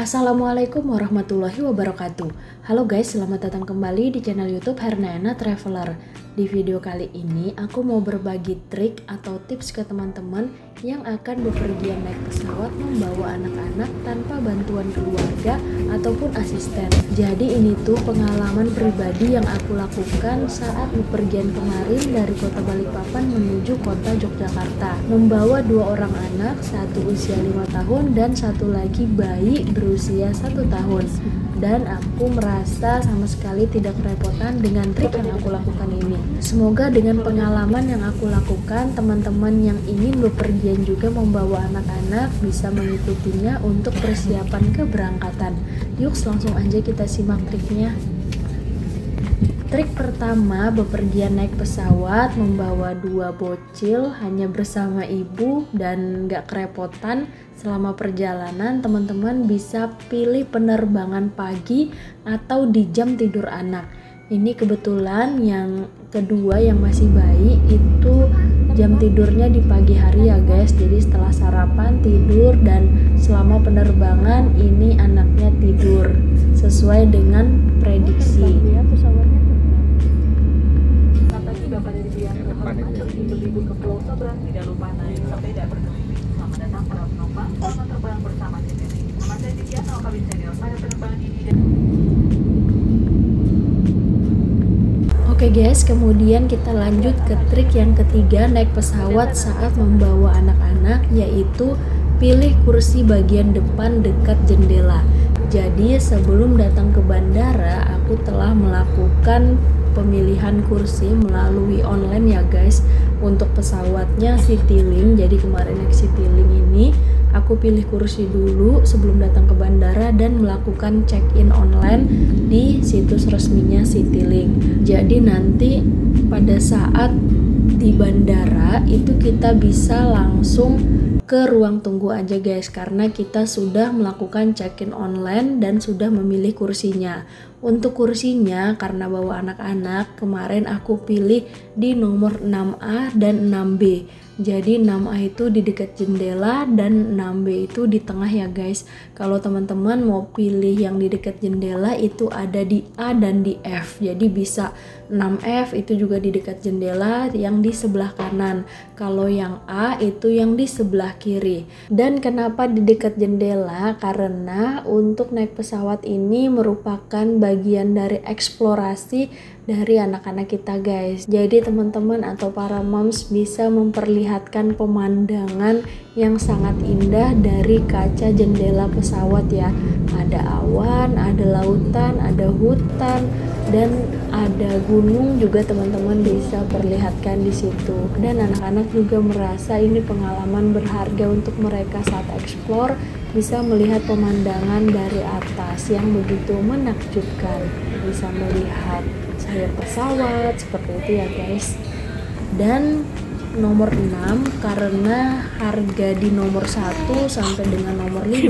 Assalamualaikum warahmatullahi wabarakatuh. Halo guys, selamat datang kembali di channel YouTube Herneana Traveler. Di video kali ini aku mau berbagi trik atau tips ke teman-teman yang akan bepergian naik pesawat membawa anak-anak tanpa bantuan keluarga ataupun asisten. Jadi ini tuh pengalaman pribadi yang aku lakukan saat bepergian kemarin dari kota Balikpapan menuju kota Yogyakarta. Membawa 2 orang anak, satu usia 5 tahun dan satu lagi bayi berusia 1 tahun. Dan aku merasa sama sekali tidak kerepotan dengan trik yang aku lakukan ini. Semoga dengan pengalaman yang aku lakukan, teman-teman yang ingin bepergian juga membawa anak-anak bisa mengikutinya untuk persiapan keberangkatan. Yuk langsung aja kita simak triknya. Trik pertama, bepergian naik pesawat membawa 2 bocil hanya bersama ibu dan gak kerepotan. Selama perjalanan teman-teman bisa pilih penerbangan pagi atau di jam tidur anak. Ini kebetulan yang kedua yang masih bayi itu jam tidurnya di pagi hari ya guys. Jadi setelah sarapan tidur dan selama penerbangan ini anaknya tidur sesuai dengan prediksi. Bapak dari pihak masuk ibu-ibu ke Pulau Sobrang tidak lupa naik sepeda berkeliling. Selamat datang para penumpang, selamat terbang bersama CTT. Nama saya Diana Okawin Senior pada penerbangan ini. Oke guys, kemudian kita lanjut ke trik yang ketiga naik pesawat saat membawa anak-anak, yaitu pilih kursi bagian depan dekat jendela. Jadi sebelum datang ke bandara, aku telah melakukan pemilihan kursi melalui online ya guys. Untuk pesawatnya Citylink, jadi kemarin naik Citylink ini aku pilih kursi dulu sebelum datang ke bandara dan melakukan check-in online di situs resminya Citylink. Jadi nanti pada saat di bandara itu kita bisa langsung ke ruang tunggu aja guys, karena kita sudah melakukan check-in online dan sudah memilih kursinya. Untuk kursinya karena bawa anak-anak, kemarin aku pilih di nomor 6A dan 6B. Jadi 6A itu di dekat jendela dan 6B itu di tengah ya guys. Kalau teman-teman mau pilih yang di dekat jendela itu ada di A dan di F. Jadi bisa 6F itu juga di dekat jendela yang di sebelah kanan. Kalau yang A itu yang di sebelah kiri. Dan kenapa di dekat jendela? Karena untuk naik pesawat ini merupakan bagian dari eksplorasi dari anak-anak kita guys. Jadi teman-teman atau para moms bisa memperlihatkan pemandangan yang sangat indah dari kaca jendela pesawat ya. Ada awan, ada lautan, ada hutan, dan ada gunung juga teman-teman bisa perlihatkan di situ. Dan anak-anak juga merasa ini pengalaman berharga untuk mereka saat eksplor, bisa melihat pemandangan dari atas yang begitu menakjubkan, bisa melihat sayap pesawat seperti itu ya guys. Dan nomor 6 karena harga di nomor 1 sampai dengan nomor 5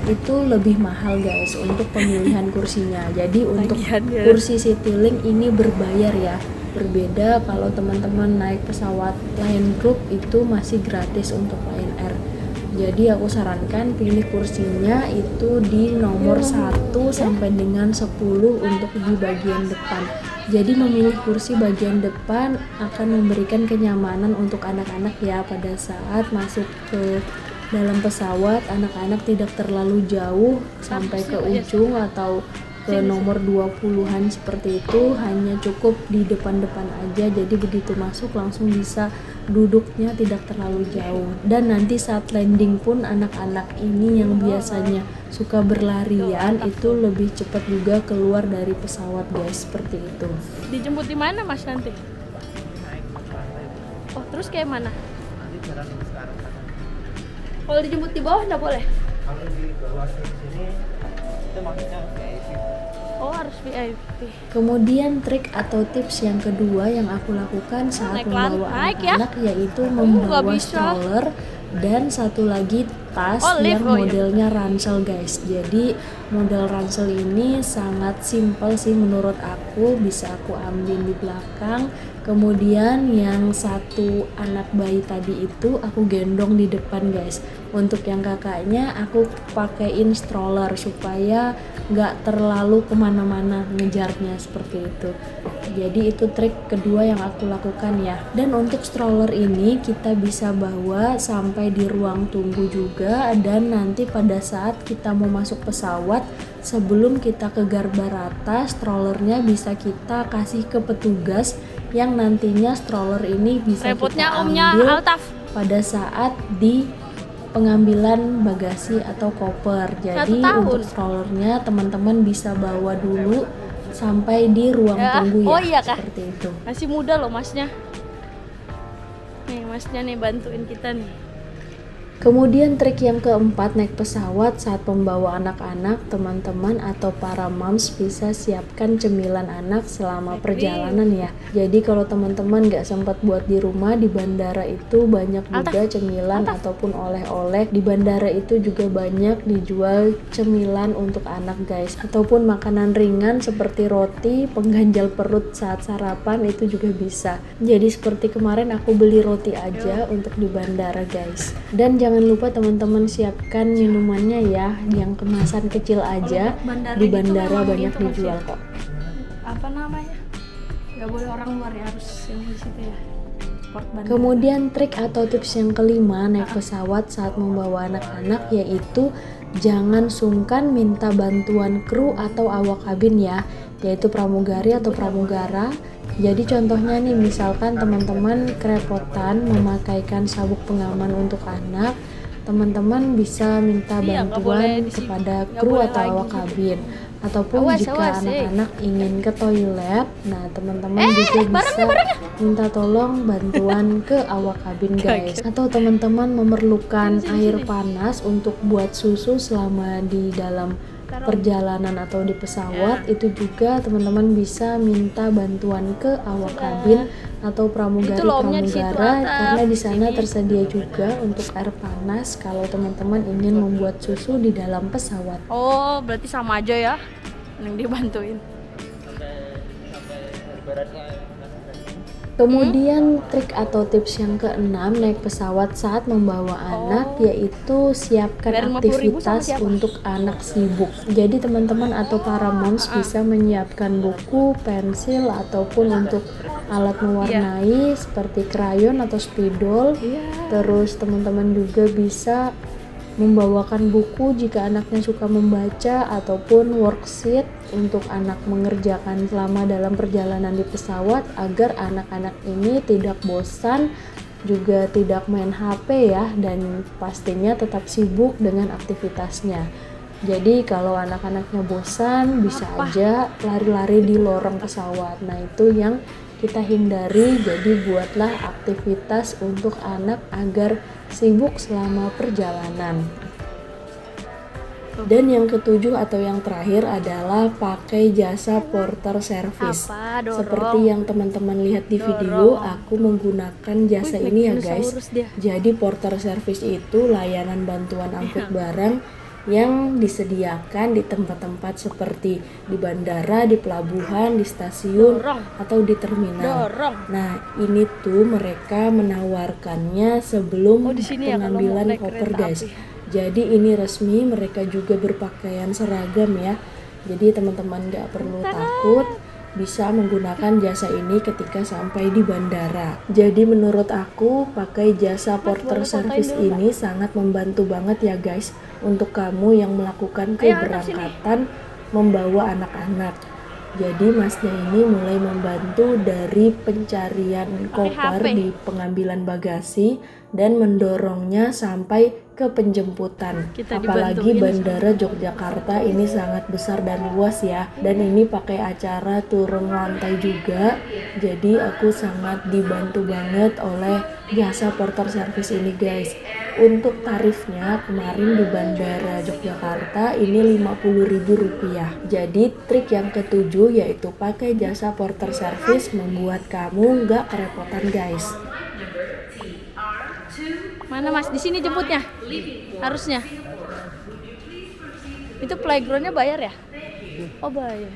itu lebih mahal guys untuk pemilihan kursinya. Jadi untuk kursi Citylink ini berbayar ya. Berbeda kalau teman-teman naik pesawat Lion Group itu masih gratis untuk Lion Air. Jadi aku sarankan pilih kursinya itu di nomor 1 sampai dengan 10 untuk di bagian depan. Jadi memilih kursi bagian depan akan memberikan kenyamanan untuk anak-anak ya. Pada saat masuk ke dalam pesawat, anak-anak tidak terlalu jauh sampai ke ujung atau ke nomor 20-an seperti itu, hanya cukup di depan-depan aja. Jadi begitu masuk langsung bisa duduknya tidak terlalu jauh. Dan nanti saat landing pun anak-anak ini yang biasanya suka berlarian itu lebih cepat juga keluar dari pesawat guys, seperti itu. Dijemput di mana mas nanti? Oh terus kayak mana? Nanti jalan sekarang. Kalau dijemput di bawah nggak boleh? Kalau di bawah sini itu maksudnya VIP. Oh harus VIP. Kemudian trik atau tips yang kedua yang aku lakukan saat membawa anak-anak yaitu membawa stroller Dan satu lagi tas yang modelnya ransel guys. Jadi model ransel ini sangat simpel sih menurut aku, bisa aku ambil di belakang. Kemudian yang satu anak bayi tadi itu aku gendong di depan guys. Untuk yang kakaknya aku pakein stroller supaya nggak terlalu kemana-mana ngejarnya seperti itu. Jadi itu trik kedua yang aku lakukan ya. Dan untuk stroller ini kita bisa bawa sampai di ruang tunggu juga, dan nanti pada saat kita mau masuk pesawat, sebelum kita ke Garbarata, strollernya bisa kita kasih ke petugas yang nantinya stroller ini bisa kita ambil pada saat di pengambilan bagasi atau koper. Jadi untuk strollernya teman-teman bisa bawa dulu sampai di ruang tunggu ya. Oh iya kah? Seperti itu. Masih muda loh masnya. Nih masnya nih bantuin kita nih. Kemudian trik yang keempat, naik pesawat saat membawa anak-anak, teman-teman atau para moms bisa siapkan cemilan anak selama perjalanan ya. Jadi kalau teman-teman gak sempat buat di rumah, di bandara itu banyak juga cemilan ataupun oleh-oleh. Di bandara itu juga banyak dijual cemilan untuk anak guys, ataupun makanan ringan seperti roti, pengganjal perut saat sarapan itu juga bisa. Jadi seperti kemarin aku beli roti aja untuk di bandara guys. Dan jangan lupa teman-teman siapkan minumannya ya, yang kemasan kecil aja. Di bandara banyak dijual kok. Apa namanya? Gak boleh orang luar ya, harus yang di situ ya. Kemudian trik atau tips yang kelima naik pesawat saat membawa anak-anak yaitu jangan sungkan minta bantuan kru atau awak kabin ya, yaitu pramugari atau pramugara. Jadi contohnya nih, misalkan teman-teman kerepotan memakaikan sabuk pengaman untuk anak, teman-teman bisa minta bantuan kepada kru atau awak kabin. Ataupun jika anak-anak ingin ke toilet, nah teman-teman juga bisa minta tolong bantuan ke awak kabin guys. Atau teman-teman memerlukan air panas untuk buat susu selama di dalam perjalanan atau di pesawat, itu juga teman-teman bisa minta bantuan ke awak kabin atau pramugari-pramugara, karena di sana tersedia juga untuk air panas kalau teman-teman ingin membuat susu di dalam pesawat. Oh, berarti sama aja ya yang dibantuin. Kemudian trik atau tips yang keenam naik pesawat saat membawa anak yaitu siapkan aktivitas untuk anak sibuk. Jadi teman-teman atau para moms bisa menyiapkan buku, pensil ataupun untuk alat mewarnai seperti krayon atau spidol. Terus teman-teman juga bisa membawakan buku jika anaknya suka membaca, ataupun worksheet untuk anak mengerjakan selama dalam perjalanan di pesawat agar anak-anak ini tidak bosan, juga tidak main HP ya, dan pastinya tetap sibuk dengan aktivitasnya. Jadi kalau anak-anaknya bosan bisa aja lari-lari di lorong pesawat. Nah itu yang kita hindari, jadi buatlah aktivitas untuk anak agar sibuk selama perjalanan. Dan yang ketujuh atau yang terakhir adalah pakai jasa porter service. Seperti yang teman-teman lihat di video, aku menggunakan jasa ini ya guys. Jadi porter service itu layanan bantuan angkut barang yang disediakan di tempat-tempat seperti di bandara, di pelabuhan, di stasiun, atau di terminal. Nah, ini tuh mereka menawarkannya sebelum pengambilan koper guys. Jadi ini resmi, mereka juga berpakaian seragam ya. Jadi teman-teman gak perlu takut, bisa menggunakan jasa ini ketika sampai di bandara. Jadi menurut aku pakai jasa porter service ini sangat membantu banget ya guys, untuk kamu yang melakukan keberangkatan membawa anak-anak. Jadi masnya ini mulai membantu dari pencarian koper di pengambilan bagasi dan mendorongnya sampai ke penjemputan. Apalagi bandara Yogyakarta ini sangat besar dan luas ya, dan ini pakai acara turun lantai juga. Jadi aku sangat dibantu banget oleh jasa porter service ini guys. Untuk tarifnya kemarin di bandara Yogyakarta ini Rp50.000. Jadi trik yang ketujuh yaitu pakai jasa porter service membuat kamu nggak kerepotan guys. Mana Mas? Di sini jemputnya? Harusnya. Itu playgroundnya bayar ya? Oh bayar.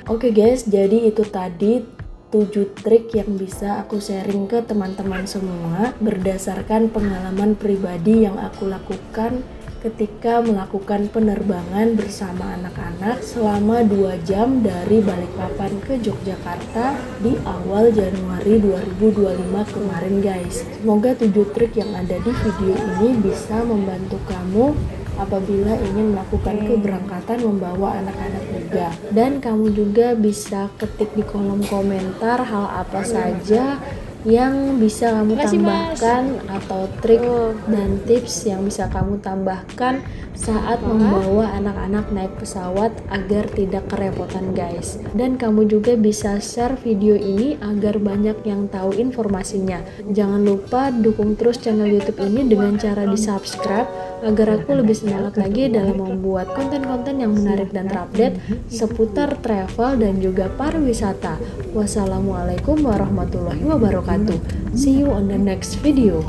Oke guys, jadi itu tadi 7 trik yang bisa aku sharing ke teman-teman semua berdasarkan pengalaman pribadi yang aku lakukan ketika melakukan penerbangan bersama anak-anak selama 2 jam dari Balikpapan ke Yogyakarta di awal Januari 2025 kemarin guys. Semoga 7 trik yang ada di video ini bisa membantu kamu apabila ingin melakukan keberangkatan membawa anak-anak juga. Dan kamu juga bisa ketik di kolom komentar hal apa saja yang bisa kamu tambahkan atau trik dan tips yang bisa kamu tambahkan saat membawa anak-anak naik pesawat agar tidak kerepotan guys. Dan kamu juga bisa share video ini agar banyak yang tahu informasinya. Jangan lupa dukung terus channel YouTube ini dengan cara di subscribe agar aku lebih semangat lagi dalam membuat konten-konten yang menarik dan terupdate seputar travel dan juga pariwisata. Wassalamualaikum warahmatullahi wabarakatuh. See you on the next video.